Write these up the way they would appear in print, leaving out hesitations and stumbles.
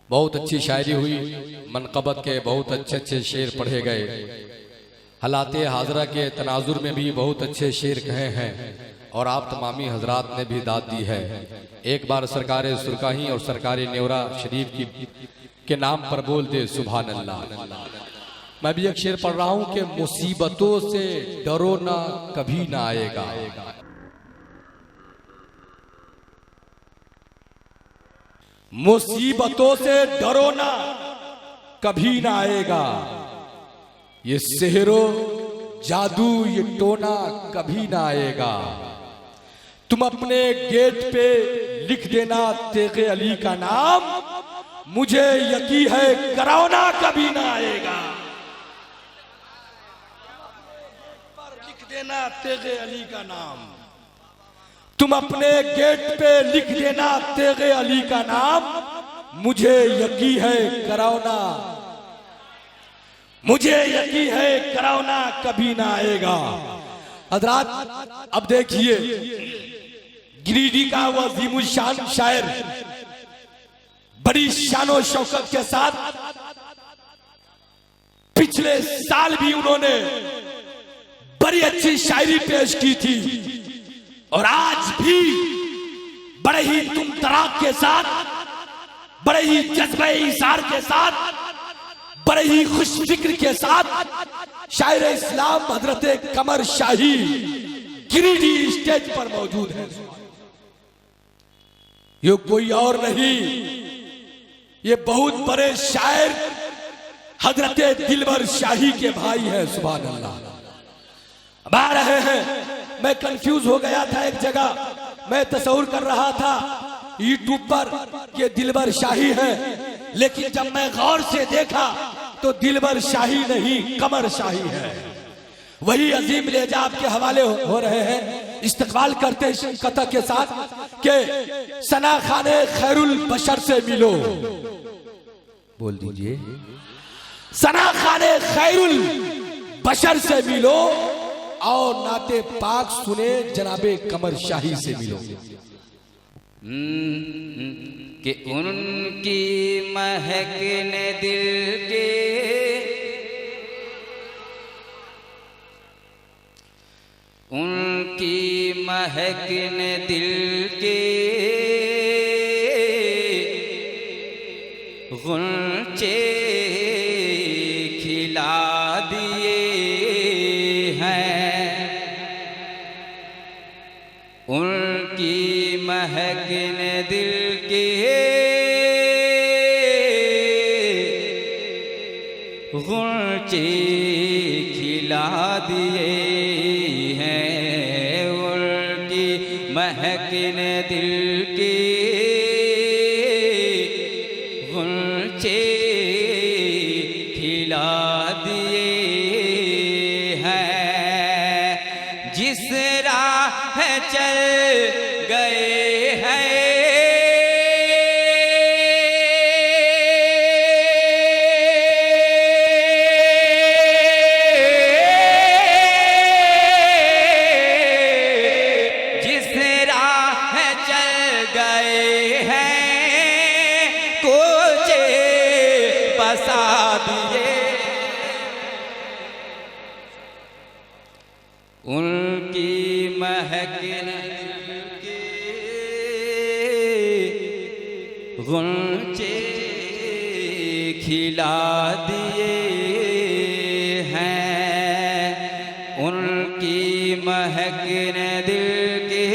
बहुत अच्छी शायरी हुई, मनक़बत के बहुत अच्छे अच्छे शेर पढ़े गए, हालाते हाजरा के तनाजुर में भी बहुत अच्छे शेर कहे हैं और आप तमामी हजरात ने भी दाद दी है। एक बार सरकार सुरकाही और सरकार नेवरा शरीफ के नाम पर बोल दे सुभान अल्लाह। मैं भी एक शेर पढ़ रहा हूं कि मुसीबतों से डरो ना कभी ना आएगा, मुसीबतों से डरो ना कभी ना आएगा, ये सेहरो जादू ये टोना कभी ना आएगा। तुम अपने गेट पे लिख देना तेगे अली का नाम, मुझे यकीन है करौना कभी ना आएगा। लिख देना तेगे अली का नाम, तुम अपने गेट पे लिख देना तेगे अली का नाम, मुझे यकीन है करौना, मुझे यकीन है करौना कभी ना आएगा। हज़रात अब देखिए गिरिडीह का वो अज़ीमुल शान शायर बड़ी शानो शौकत के साथ पिछले साल भी उन्होंने बड़ी अच्छी शायरी पेश की थी और आज भी बड़े ही तुम तराक के साथ, बड़े ही जज्बे इसार के साथ, बड़े ही खुश फिक्र के साथ शायर इस्लाम हजरत कमर शाही गिरिडीह स्टेज पर मौजूद है। ये कोई और नहीं, ये बहुत बड़े शायर हजरत दिलबर शाही के भाई हैं। सुभान अल्लाह। अब आ रहे हैं, मैं कंफ्यूज हो गया था एक जगह, मैं तस्वीर कर रहा था यूट्यूब पर कि दिलबर शाही है, लेकिन जब मैं गौर से देखा तो दिलबर शाही नहीं कमर शाही है। वही अजीम लेजा आपके हवाले हो रहे हैं, इस्तकबाल करते कथा के साथ कि सना खाने खैरुल बशर से मिलो, बोल दीजिए सना खाने खैरुल बशर से मिलो और नाते पाक सुने जनाबे कमर शाही से मिलो। कि उनकी महक ने दिल के उनकी महक ने दिल के गुंचे खिला दिए हैं, उनकी महक ने दिल के गुंचे खिला दिए हैं, उनकी महक ने दिल के गुंचे खिला दिए हैं। जिस राह चल गए हैं बसा दिए, उनकी महक ने के गुंचे खिला दिए हैं, उनकी महक ने दिल के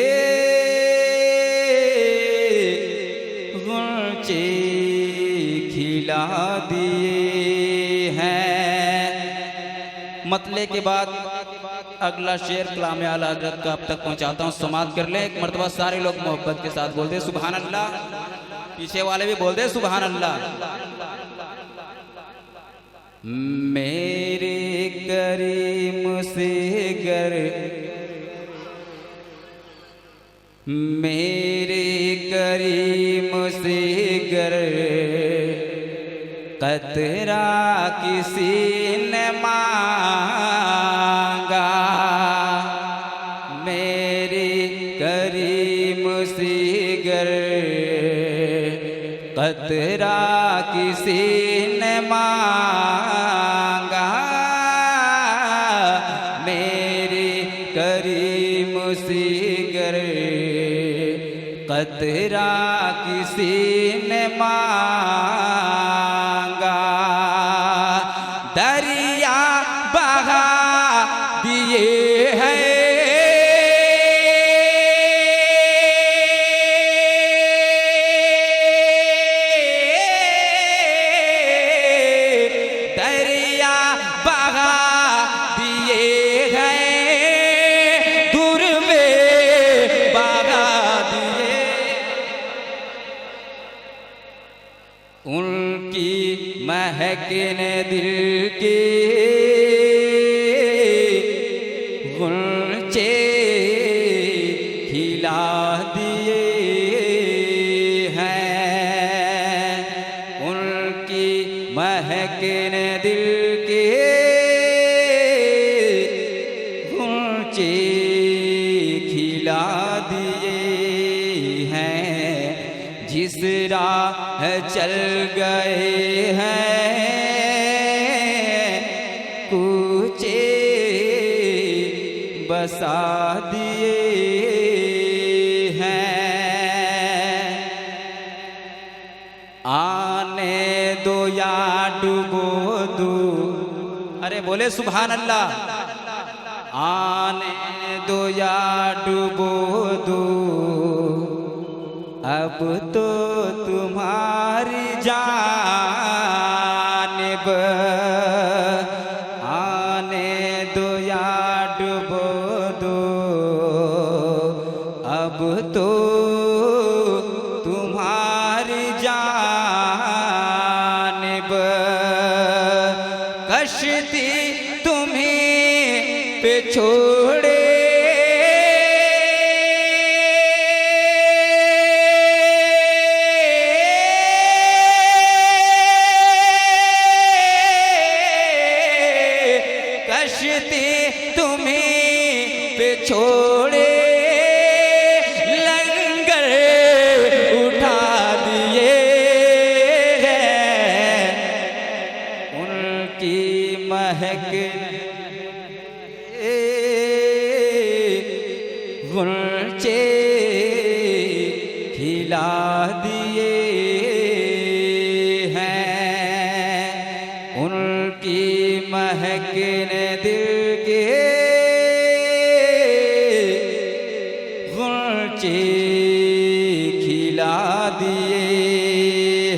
गुंचे खिला दिए हैं। मतले के बाद अगला शेर कलाम आला हज़रत का अब तक पहुंचाता हूं, समात कर ले। एक मर्तबा सारे लोग मोहब्बत के साथ बोल दे सुभान अल्लाह, पीछे वाले भी बोल दे सुभान अल्लाह। मेरे करीम से गर, मेरे करीम से गर कतरा किसी ने मांगा, मेरे करीम से गर कतरा कतरा किसी ने मांगा, मेरे करीम सिगर कतरा किसी ने मांगा, दरिया बहा दिए हैं महकने दिल के गुलचे खिला दिए हैं, उनकी महकने दिल के गुलचे खिला दिए हैं, जिस राह चल गए हैं कूचे बसा दिए हैं। आने दो या डूबो दो, अरे बोले सुभान अल्लाह। आने दो या डूबो दो, अब तो तुम्हारी जानिब। आने दो या डूबो दो, अब तो तुम्हारी जानिब। कश्ती तुम्हें पे छोड़े, कश्ती तुम्हें पे छोड़े, लंगर उठा दिए हैं, उनकी महक गुलचे खिला दिए हैं, उनकी महकने दिल के गुलचे खिला दिए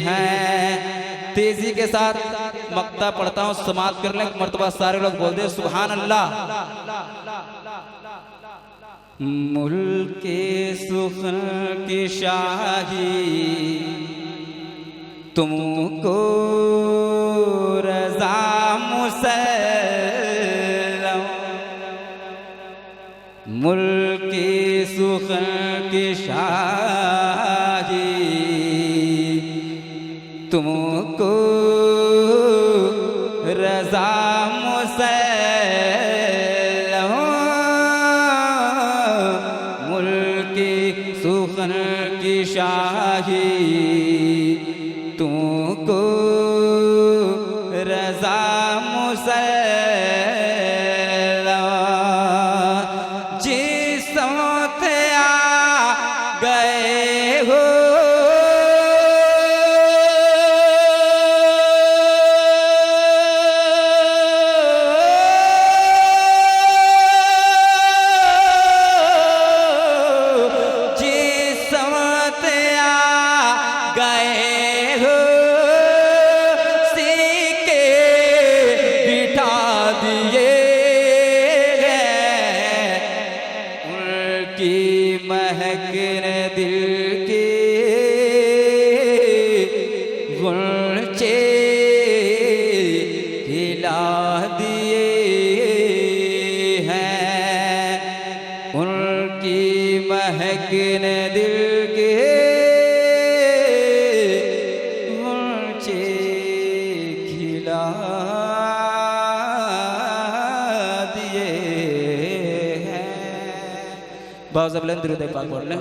हैं। तेजी के साथ मक्ता पढ़ता हूँ, समाप्त कर लें। मर्तबा सारे लोग बोल दे सुभान अल्लाह। मुल्के सुखन की शाही तुमको रज़ा मुसल्लम, मुल्के सुखन की शाही तुमको रज़ा मुसल्लम, मुल्के सुखन की शाही तुमको रज़ा मुसल्लम। जिस वक्त आ गए हो महकने दिल के गुलचे खिला दिए हैं, उनकी महकने दिल के गुलचे खिला दिए हैं। बहुत जबरदस्त दुरूद पाक बोल लें।